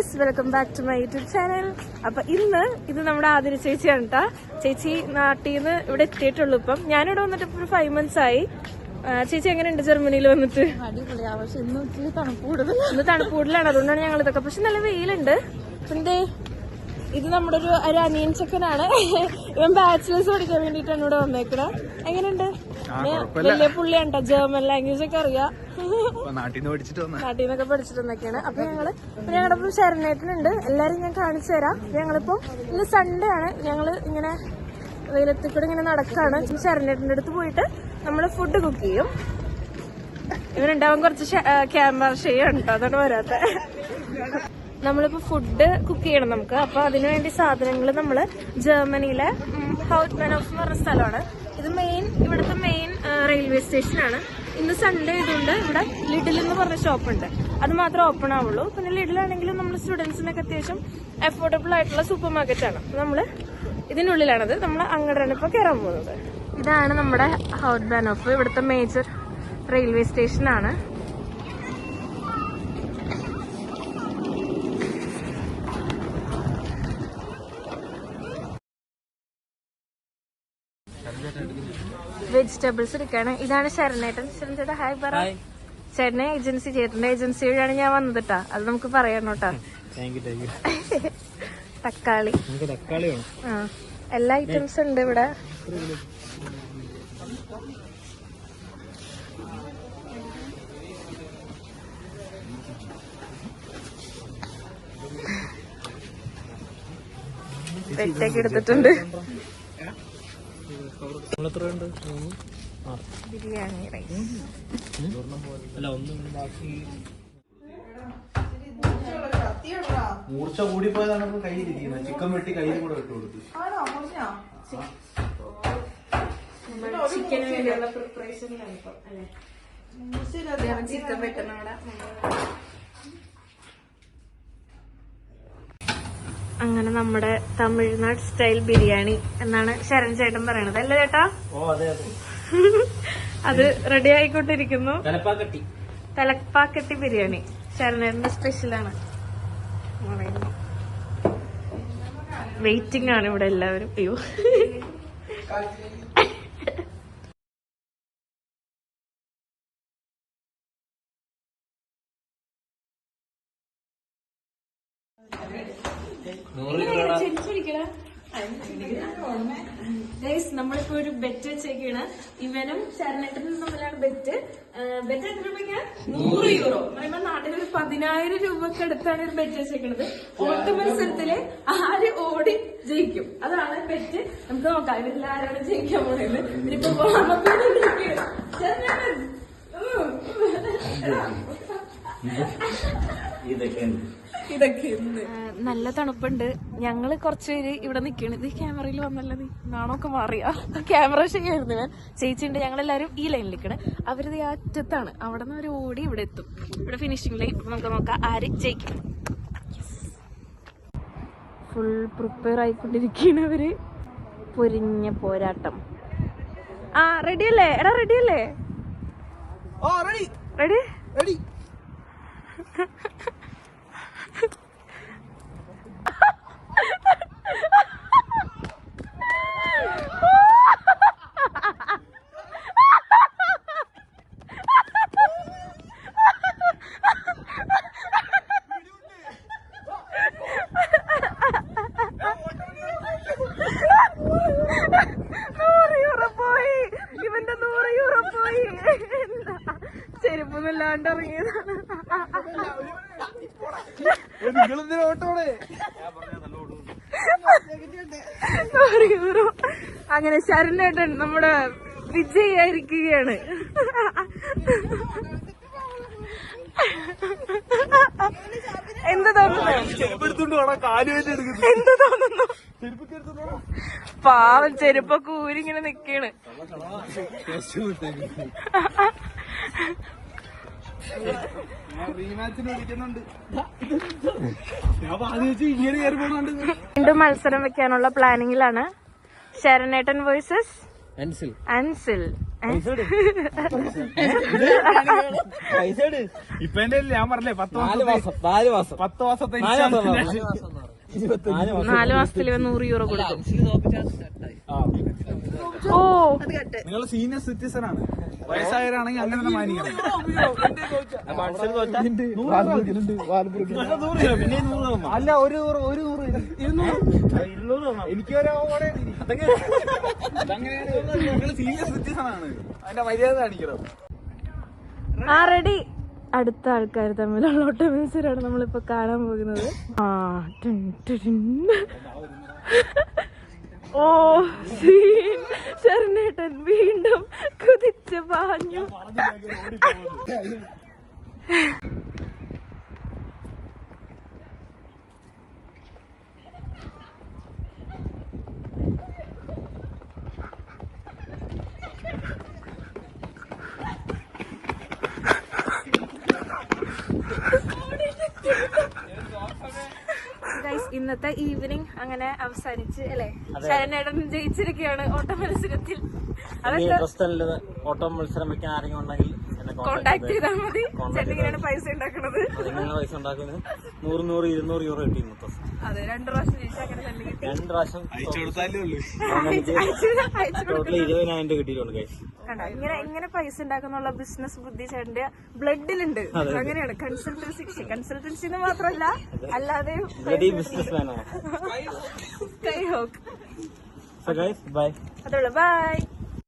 Guys, welcome back to my YouTube channel. അപ്പൊ ഇന്ന് ഇത് നമ്മുടെ ആതിര ചേച്ചിയാണ് കേട്ടാ. ചേച്ചി നാട്ടിൽ നിന്ന് ഇവിടെ എത്തിയിട്ടുള്ളൂ. ഇപ്പം ഞാനിവിടെ വന്നിട്ട് ഇപ്പൊ 5 months ആയി. ചേച്ചി എങ്ങനെയുണ്ട് ജർമ്മനിയിൽ വന്നിട്ട്? അടിപൊളിയാ. പക്ഷെ ഇന്ന് തണുപ്പ് കൂടുതലാണ്, അതുകൊണ്ടാണ് ഞങ്ങൾ ഇതൊക്കെ. പക്ഷെ നല്ല വെയിലുണ്ട്. പിന്നെ ഇത് നമ്മുടെ ഒരു അനിയൻ ചെക്കനാണ്. ഇവൻ ബാച്ചിലേഴ്സ് പഠിക്കാൻ വേണ്ടിട്ടാണ് ഇവിടെ വന്നേക്കണത്. എങ്ങനെയുണ്ട്? വലിയ പുള്ളിയാണ് കേട്ടോ, ജർമ്മൻ ലാംഗ്വേജ് ഒക്കെ അറിയാം. നാട്ടിൽ നിന്നൊക്കെ പഠിച്ചിട്ട് വന്നൊക്കെയാണ്. അപ്പൊ ഞങ്ങളുടെ ശരണേട്ടനുണ്ട്, എല്ലാരും ഞാൻ കാണിച്ചു തരാം. ഞങ്ങളിപ്പോ ഇന്ന് സൺഡേ ആണ്, ഞങ്ങള് ഇങ്ങനെ വെയിലത്തിൽ കൂടെ ഇങ്ങനെ നടക്കാണ്. ശരണേട്ടന്റെ അടുത്ത് പോയിട്ട് നമ്മള് ഫുഡ് കുക്ക് ചെയ്യും. ഇവരുണ്ടാവാൻ കുറച്ച് ക്യാമറ ഷെയ്യാണ് കേട്ടോ, അതാണ് വരാത്ത. നമ്മളിപ്പോ ഫുഡ് കുക്ക് ചെയ്യണം നമുക്ക്. അപ്പൊ അതിനുവേണ്ടി സാധനങ്ങൾ നമ്മള് ജർമ്മനിയിലെ ഹൗട്ട്മാൻഹോഫ് എന്ന് പറഞ്ഞ സ്ഥലമാണ്. ഇത് ഇവിടുത്തെ മെയിൻ റെയിൽവേ സ്റ്റേഷനാണ്. ഇന്ന് സൺഡേ ആയതുകൊണ്ട് ഇവിടെ ലിഡിൽ എന്ന് പറഞ്ഞ ഷോപ്പുണ്ട്, അത് മാത്രമേ ഓപ്പൺ ആവുള്ളൂ. പിന്നെ ലിഡിലാണെങ്കിലും നമ്മൾ സ്റ്റുഡൻസിനൊക്കെ അത്യാവശ്യം അഫോർഡബിൾ ആയിട്ടുള്ള സൂപ്പർ മാർക്കറ്റ് ആണ്. നമ്മള് ഇതിനുള്ളിലാണത്. നമ്മൾ അങ്ങോട്ടാണ് ഇപ്പൊ കയറാൻ പോകുന്നത്. ഇതാണ് നമ്മുടെ ഹൗട്ട്മാൻഹോഫ്, ഇവിടുത്തെ മേജർ റെയിൽവേ സ്റ്റേഷനാണ്. വെജിറ്റബിൾസ് എടുക്കാണ്. ഇതാണ് ശരണേട്ടൻ. ശരണേട്ടാ ഹായ് പറ. ചേട്ടനെ ചേട്ടന്റെ ഏജൻസി വഴിയാണ് ഞാൻ വന്നത് കേട്ടാ, അത് നമുക്ക് പറയാം കേട്ടാ. തക്കാളി, എല്ലാ ഐറ്റംസ് ഉണ്ട് ഇവിടെ. പെട്ടൊക്കെ എടുത്തിട്ടുണ്ട്. ബിരിയാണി റൈസ്, മൂർച്ച കൂടിപ്പോയതാണ് കയ്യിലിരിക്കുന്നത്. ചിക്കൻ വെട്ടി കയ്യിൽ കൂടെ വിട്ടു കൊടുത്തു. ചിക്കന് വേണ്ടിയുള്ള പ്രിപ്പറേഷനിലാണ് ഇപ്പം അല്ലെ. ചിക്കൻ വെട്ടണം അവിടെ. അങ്ങനെ നമ്മുടെ തമിഴ്നാട് സ്റ്റൈൽ ബിരിയാണി എന്നാണ് ശരൺ ചേട്ടൻ പറയണത് അല്ലേ ചേട്ടാ? അത് റെഡി ആയിക്കൊണ്ടിരിക്കുന്നു. തലപ്പാക്കട്ടി ബിരിയാണി ശരണേട്ടന്റെ സ്പെഷ്യലാണ്. വെയിറ്റിംഗ് ആണ് ഇവിടെ എല്ലാവരും. അയ്യോ, നമ്മളിപ്പോ ഒരു ബെറ്റ് വെച്ചേക്കാണ്. ഇവനും ശരണേട്ടനും തമ്മിലാണ് ബെറ്റ്. ബെറ്റ് എത്ര രൂപയ്ക്ക്? 100 യൂറോ. പറയുമ്പോ നാട്ടിലൊരു 10,000 രൂപക്ക് അടുത്താണ് ഒരു ബെറ്റ് വെച്ചേക്കണത്. ഓട്ട മത്സരത്തില് ആര് ഓടി ജയിക്കും, അതാണ് ബെറ്റ്. നമുക്ക് നോക്കാം ഇവരിൽ ആരാണ് ജയിക്കാൻ പോകുന്നത്. ഇനിയിപ്പോ ഇതൊക്കെ നല്ല തണുപ്പുണ്ട്. ഞങ്ങള് കുറച്ചുപേര് ഇവിടെ നിക്കണ്. ഇത് ക്യാമറയിൽ വന്നല്ലോ, നീ നാണൊക്കെ മാറിയാ. ക്യാമറ ശരിയായിരുന്നു. ചേച്ചിയുണ്ട്, ഞങ്ങളെല്ലാരും ഈ ലൈനിൽ നിൽക്കണ്. അവരിത് അറ്റത്താണ്, അവിടെ നിന്ന് അവർ ഓടി ഇവിടെ എത്തും. ഇവിടെ ഫിനിഷിംഗ് ലൈൻ. നമുക്ക് നോക്കാം ആര് ജയിക്കും. ഫുൾ പ്രിപ്പയർ ആയിക്കൊണ്ടിരിക്കുകയാണ് അവര്. പൊരിഞ്ഞ പോരാട്ടം. ആ റെഡിയല്ലേ? എടാ റെഡിയല്ലേ? റെഡി. ഇവന്റെ 100 യൂറോ പോയി. ചെരുപ്പൊന്നുമില്ലാണ്ട് ഇറങ്ങിയതാണ്. അങ്ങനെ ശരണേട്ടൻ നമ്മുടെ വിജയായിരിക്കുകയാണ്. എന്ത് തോന്നുന്നു? എന്ത് തോന്നുന്നു? പാവം ചെരുപ്പൊക്കെ ഊരിങ്ങനെ നിക്കാണ്. വീണ്ടും മത്സരം വെക്കാനുള്ള പ്ലാനിങ്ങിലാണ് ശരണേട്ടൻ വേഴ്സസ് അൻസിൽ. ഇപ്പൊ എന്റെ ഞാൻ പറഞ്ഞേ 10 മാസത്തെ 4 മാസത്തിൽ 100 യൂറോ കൊടുക്കും. ഓ നിങ്ങൾ സീനിയർ സിറ്റിസൺ ആണ്, വയസ്സായവരാണെങ്കിൽ അങ്ങനെ തന്നെ മാനിക്കണം. അല്ല 100 എനിക്ക് നിങ്ങൾ സീനിയർ സിറ്റിസൺ ആണ്, അതിന്റെ മര്യാദ കാണിക്കണം. റെഡി. അടുത്ത ആൾക്കാർ തമ്മിലുള്ള ഓട്ട മത്സരമാണ് നമ്മളിപ്പോ കാണാൻ പോകുന്നത്. ഓ ശരണേട്ടൻ വീണ്ടും കുതിച്ച് പാഞ്ഞു. ഇന്നത്തെ ഈവനിങ് അങ്ങനെ അവസാനിച്ച് അല്ലെ? ശരണേടൻ ജയിച്ചിരിക്കുകയാണ് ഓട്ട മത്സരത്തിൽ. ഓട്ടോ മത്സരം വെക്കാൻ ആരെങ്കിലും ഉണ്ടെങ്കിൽ കോണ്ടാക്ട് ചെയ്താൽ മതി. ചേട്ടൻ പൈസ ഉണ്ടാക്കുന്നത് പൈസ ഉണ്ടാക്കുന്നത് 100-200 യൂറോ കിട്ടി മൊത്തം. അതെ, 2 പ്രാവശ്യം ജയിച്ചാൽ അങ്ങനെ തന്നെ കിട്ടി. 2 പ്രാവശ്യം ടോട്ടൽ 20,000 കിട്ടിയിട്ടുണ്ട് ഗൈസ്. ഇങ്ങനെ പൈസ ഉണ്ടാക്കുന്നുള്ള ബിസിനസ് ബുദ്ധി ചേട്ടന്റെ ബ്ലഡിലുണ്ട്. അങ്ങനെയാണ് കൺസൾട്ടൻസി മാത്രമല്ല അല്ലാതെ ബിസിനസ് മാനാണ്. കൈ ഹോക്ക്. So guys, bye. അതുള്ളൂ. ബൈ.